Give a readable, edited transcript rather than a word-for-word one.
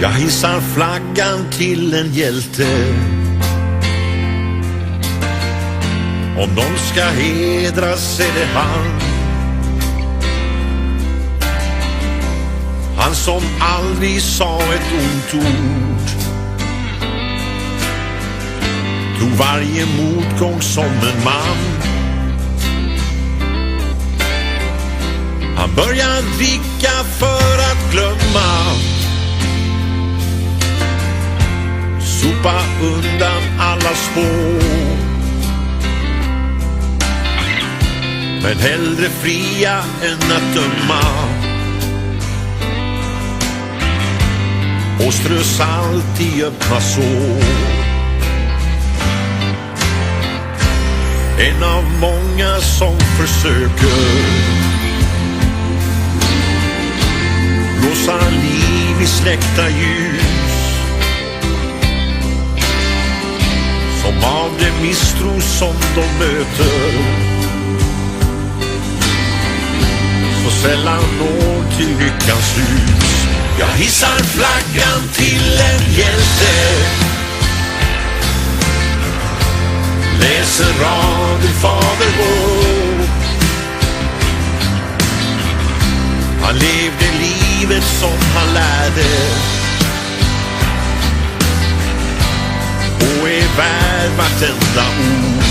Jag hissar flaggan till en hjälte. Om någon ska hedras är det han. Han som aldrig sa ett ont ord. Tog varje motgång som en man. Han började dricka för att glömma. Sopa undan alla spår. Men hellre fria än att döma. Och strö salt i öppna sår. En av många som försöker blåsa liv i släckta ljus. Som av det misstro som de möter så sällan når till lyckans hus. Jag hissar flaggan till en hjälte. Läser raden Fader vår. Han levde livet som han lärde och är värd vartenda ord.